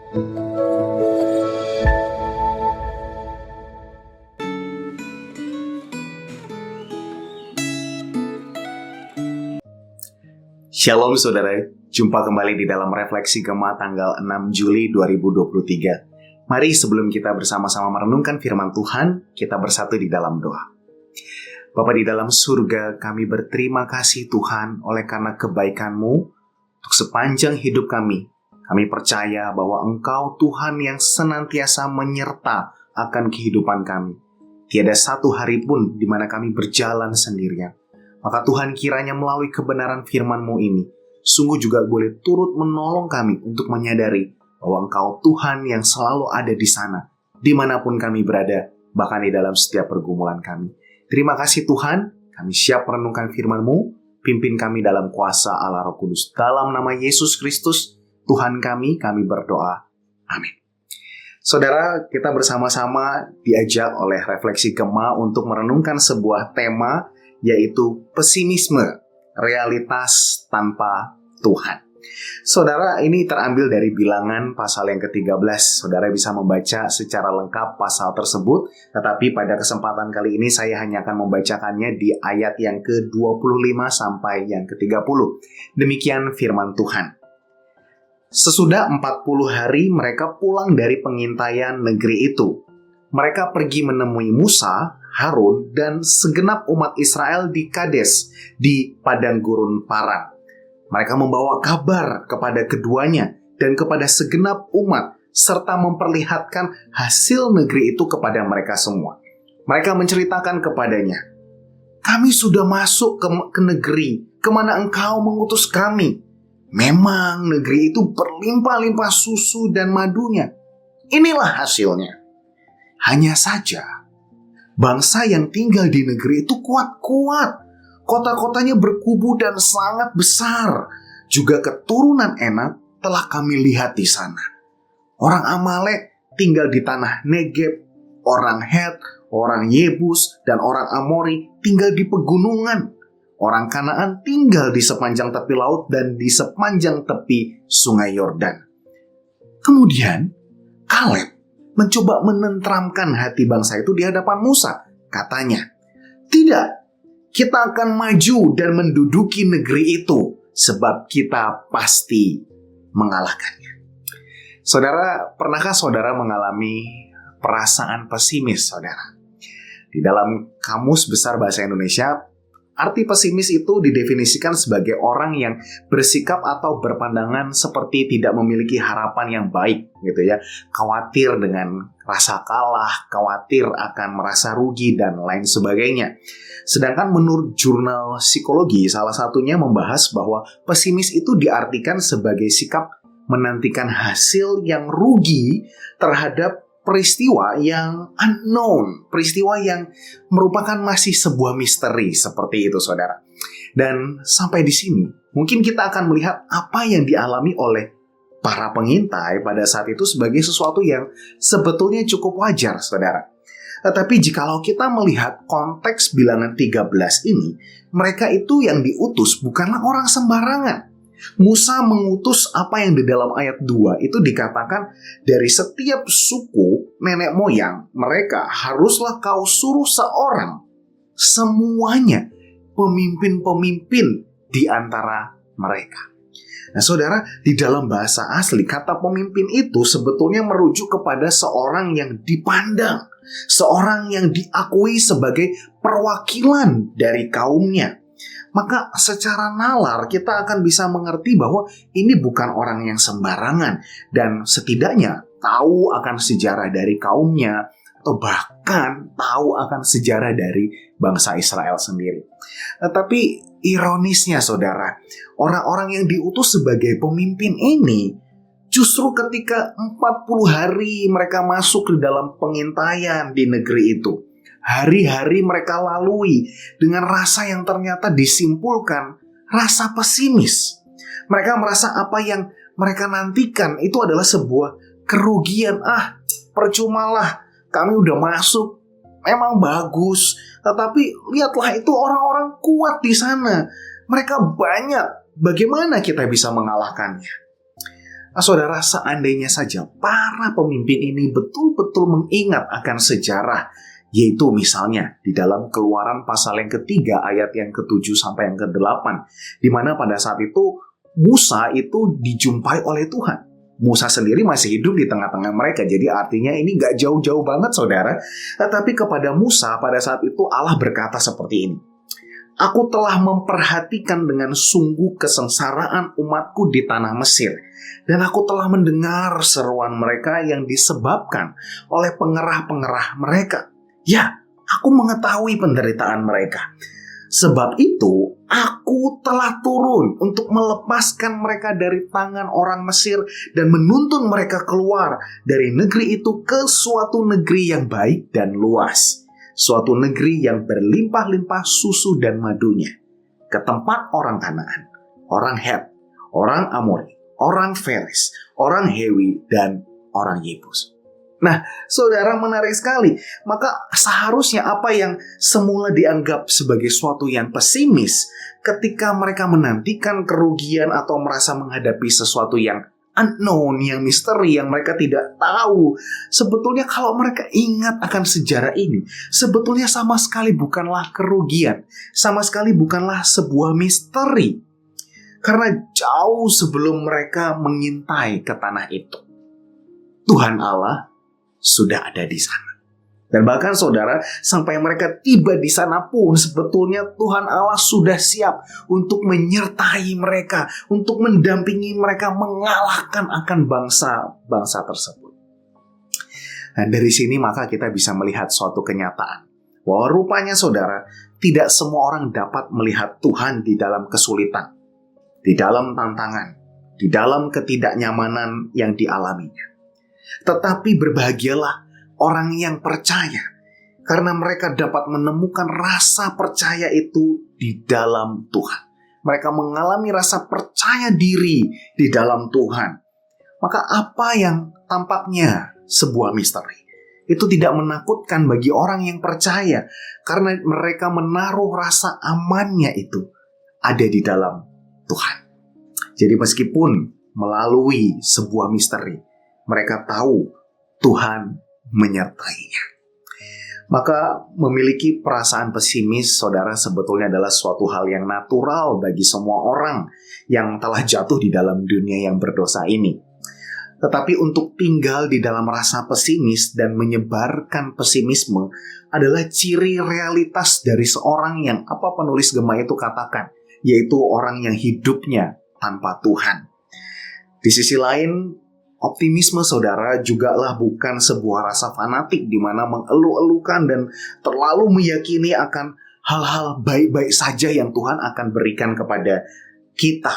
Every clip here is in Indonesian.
Shalom saudara, jumpa kembali di dalam Refleksi Gema tanggal 6 Juli 2023. Mari sebelum kita bersama-sama merenungkan firman Tuhan, kita bersatu di dalam doa. Bapa di dalam surga, kami berterima kasih Tuhan oleh karena kebaikan-Mu untuk sepanjang hidup kami. Kami percaya bahwa Engkau Tuhan yang senantiasa menyerta akan kehidupan kami. Tiada satu hari pun di mana kami berjalan sendirian. Maka Tuhan kiranya melalui kebenaran firman-Mu ini, sungguh juga boleh turut menolong kami untuk menyadari bahwa Engkau Tuhan yang selalu ada di sana, dimanapun kami berada, bahkan di dalam setiap pergumulan kami. Terima kasih Tuhan, kami siap merenungkan firman-Mu, pimpin kami dalam kuasa Allah Roh Kudus. Dalam nama Yesus Kristus, Tuhan kami berdoa. Amin. Saudara, kita bersama-sama diajak oleh Refleksi Gema untuk merenungkan sebuah tema, yaitu pesimisme, realitas tanpa Tuhan. Saudara, ini terambil dari Bilangan pasal yang ke-13. Saudara bisa membaca secara lengkap pasal tersebut, tetapi pada kesempatan kali ini saya hanya akan membacakannya di ayat yang ke-25 sampai yang ke-30. Demikian firman Tuhan. Sesudah 40 hari mereka pulang dari pengintaian negeri itu. Mereka pergi menemui Musa, Harun, dan segenap umat Israel di Kades, di padang gurun Paran. Mereka membawa kabar kepada keduanya dan kepada segenap umat, serta memperlihatkan hasil negeri itu kepada mereka semua. Mereka menceritakan kepadanya, "Kami sudah masuk ke negeri kemana engkau mengutus kami. Memang negeri itu berlimpah-limpah susu dan madunya. Inilah hasilnya. Hanya saja, bangsa yang tinggal di negeri itu kuat-kuat. Kota-kotanya berkubu dan sangat besar. Juga keturunan Enak telah kami lihat di sana. Orang Amalek tinggal di tanah Negeb. Orang Het, orang Yebus, dan orang Amori tinggal di pegunungan. Orang Kanaan tinggal di sepanjang tepi laut dan di sepanjang tepi sungai Yordan." Kemudian, Kaleb mencoba menenteramkan hati bangsa itu di hadapan Musa. Katanya, "Tidak, kita akan maju dan menduduki negeri itu, sebab kita pasti mengalahkannya." Saudara, pernahkah saudara mengalami perasaan pesimis, saudara? Di dalam Kamus Besar Bahasa Indonesia, arti pesimis itu didefinisikan sebagai orang yang bersikap atau berpandangan seperti tidak memiliki harapan yang baik, gitu ya. Khawatir dengan rasa kalah, khawatir akan merasa rugi, dan lain sebagainya. Sedangkan menurut jurnal psikologi, salah satunya membahas bahwa pesimis itu diartikan sebagai sikap menantikan hasil yang rugi terhadap peristiwa yang unknown, peristiwa yang merupakan masih sebuah misteri, seperti itu saudara. Dan sampai di sini, mungkin kita akan melihat apa yang dialami oleh para pengintai pada saat itu sebagai sesuatu yang sebetulnya cukup wajar, saudara. Tetapi jikalau kita melihat konteks Bilangan 13 ini, mereka itu yang diutus bukanlah orang sembarangan. Musa mengutus apa yang di dalam ayat 2 itu dikatakan, dari setiap suku nenek moyang mereka haruslah kau suruh seorang, semuanya pemimpin-pemimpin di antara mereka. Nah saudara, di dalam bahasa asli kata pemimpin itu sebetulnya merujuk kepada seorang yang dipandang, seorang yang diakui sebagai perwakilan dari kaumnya. Maka secara nalar kita akan bisa mengerti bahwa ini bukan orang yang sembarangan dan setidaknya tahu akan sejarah dari kaumnya atau bahkan tahu akan sejarah dari bangsa Israel sendiri. Tetapi ironisnya saudara, orang-orang yang diutus sebagai pemimpin ini justru ketika 40 hari mereka masuk ke dalam pengintaian di negeri itu, hari-hari mereka lalui dengan rasa yang ternyata disimpulkan rasa pesimis. Mereka merasa apa yang mereka nantikan itu adalah sebuah kerugian. Percumalah, kami udah masuk, memang bagus, tetapi lihatlah itu orang-orang kuat di sana. Mereka banyak, bagaimana kita bisa mengalahkannya? Saudara, seandainya saja para pemimpin ini betul-betul mengingat akan sejarah, yaitu misalnya di dalam Keluaran pasal yang ketiga ayat yang ke-7 sampai yang ke-8, di mana pada saat itu Musa itu dijumpai oleh Tuhan. Musa sendiri masih hidup di tengah-tengah mereka, jadi artinya ini gak jauh-jauh banget saudara. Tetapi kepada Musa pada saat itu Allah berkata seperti ini, "Aku telah memperhatikan dengan sungguh kesengsaraan umatku di tanah Mesir, dan aku telah mendengar seruan mereka yang disebabkan oleh pengerah-pengerah mereka. Ya, aku mengetahui penderitaan mereka. Sebab itu, aku telah turun untuk melepaskan mereka dari tangan orang Mesir dan menuntun mereka keluar dari negeri itu ke suatu negeri yang baik dan luas. Suatu negeri yang berlimpah-limpah susu dan madunya. Ke tempat orang Kanaan, orang Het, orang Amori, orang Feris, orang Hewi, dan orang Yebus." Nah, saudara, menarik sekali. Maka seharusnya apa yang semula dianggap sebagai suatu yang pesimis, ketika mereka menantikan kerugian atau merasa menghadapi sesuatu yang unknown, yang misteri, yang mereka tidak tahu, sebetulnya kalau mereka ingat akan sejarah ini, sebetulnya sama sekali bukanlah kerugian, sama sekali bukanlah sebuah misteri. Karena jauh sebelum mereka mengintai ke tanah itu, Tuhan Allah sudah ada di sana. Dan bahkan saudara, sampai mereka tiba di sana pun sebetulnya Tuhan Allah sudah siap untuk menyertai mereka, untuk mendampingi mereka mengalahkan akan bangsa-bangsa tersebut. Dan dari sini maka kita bisa melihat suatu kenyataan, bahwa rupanya saudara, tidak semua orang dapat melihat Tuhan di dalam kesulitan, di dalam tantangan, di dalam ketidaknyamanan yang dialaminya. Tetapi berbahagialah orang yang percaya, karena mereka dapat menemukan rasa percaya itu di dalam Tuhan. Mereka mengalami rasa percaya diri di dalam Tuhan. Maka apa yang tampaknya sebuah misteri, itu tidak menakutkan bagi orang yang percaya, karena mereka menaruh rasa amannya itu ada di dalam Tuhan. Jadi meskipun melalui sebuah misteri, mereka tahu Tuhan menyertainya. Maka memiliki perasaan pesimis, saudara, sebetulnya adalah suatu hal yang natural bagi semua orang yang telah jatuh di dalam dunia yang berdosa ini. Tetapi untuk tinggal di dalam rasa pesimis dan menyebarkan pesimisme adalah ciri realitas dari seorang yang apa penulis Gema itu katakan, yaitu orang yang hidupnya tanpa Tuhan. Di sisi lain, optimisme saudara jugalah bukan sebuah rasa fanatik di mana mengeluh-elukan dan terlalu meyakini akan hal-hal baik-baik saja yang Tuhan akan berikan kepada kita.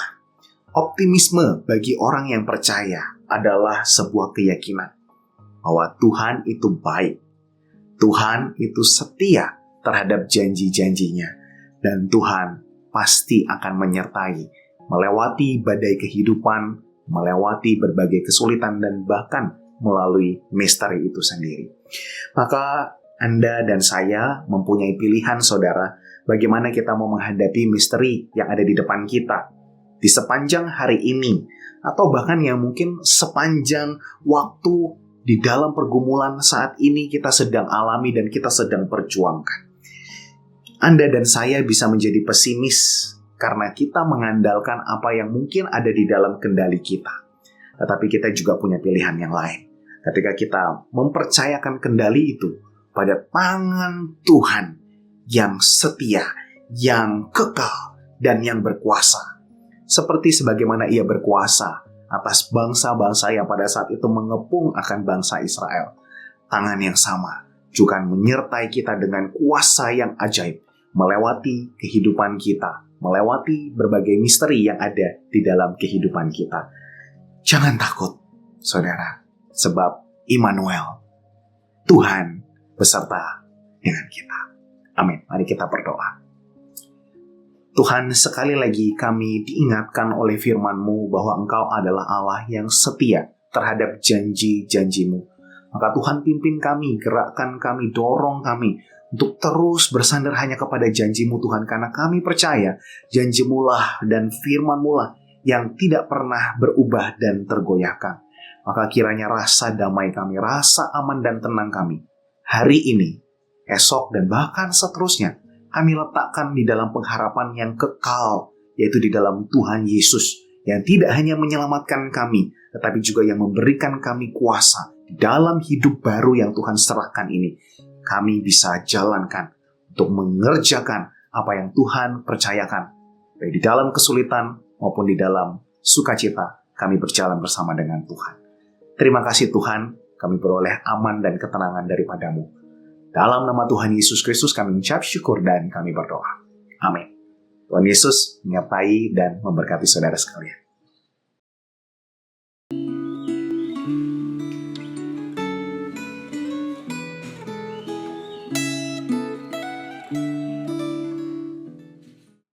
Optimisme bagi orang yang percaya adalah sebuah keyakinan bahwa Tuhan itu baik, Tuhan itu setia terhadap janji-janjinya, dan Tuhan pasti akan menyertai melewati badai kehidupan, melewati berbagai kesulitan, dan bahkan melalui misteri itu sendiri. Maka Anda dan saya mempunyai pilihan saudara, bagaimana kita mau menghadapi misteri yang ada di depan kita di sepanjang hari ini, atau bahkan yang mungkin sepanjang waktu di dalam pergumulan saat ini kita sedang alami dan kita sedang perjuangkan. Anda dan saya bisa menjadi pesimis karena kita mengandalkan apa yang mungkin ada di dalam kendali kita. Tetapi kita juga punya pilihan yang lain. Ketika kita mempercayakan kendali itu pada tangan Tuhan yang setia, yang kekal, dan yang berkuasa. Seperti sebagaimana Ia berkuasa atas bangsa-bangsa yang pada saat itu mengepung akan bangsa Israel. Tangan yang sama juga menyertai kita dengan kuasa yang ajaib, melewati kehidupan kita, melewati berbagai misteri yang ada di dalam kehidupan kita. Jangan takut, saudara, sebab Immanuel, Tuhan beserta dengan kita. Amin. Mari kita berdoa. Tuhan, sekali lagi kami diingatkan oleh firman-Mu bahwa Engkau adalah Allah yang setia terhadap janji-janji-Mu. Maka Tuhan pimpin kami, gerakkan kami, dorong kami untuk terus bersandar hanya kepada janji-Mu Tuhan, karena kami percaya janji-Mu lah dan firman-Mu lah yang tidak pernah berubah dan tergoyahkan. Maka kiranya rasa damai kami, rasa aman dan tenang kami, hari ini, esok, dan bahkan seterusnya, kami letakkan di dalam pengharapan yang kekal, yaitu di dalam Tuhan Yesus, yang tidak hanya menyelamatkan kami, tetapi juga yang memberikan kami kuasa di dalam hidup baru yang Tuhan serahkan ini. Kami bisa jalankan untuk mengerjakan apa yang Tuhan percayakan, baik di dalam kesulitan maupun di dalam sukacita. Kami berjalan bersama dengan Tuhan. Terima kasih Tuhan, kami beroleh aman dan ketenangan daripadamu. Dalam nama Tuhan Yesus Kristus kami mengucap syukur dan kami berdoa. Amin. Tuhan Yesus menyertai dan memberkati saudara sekalian.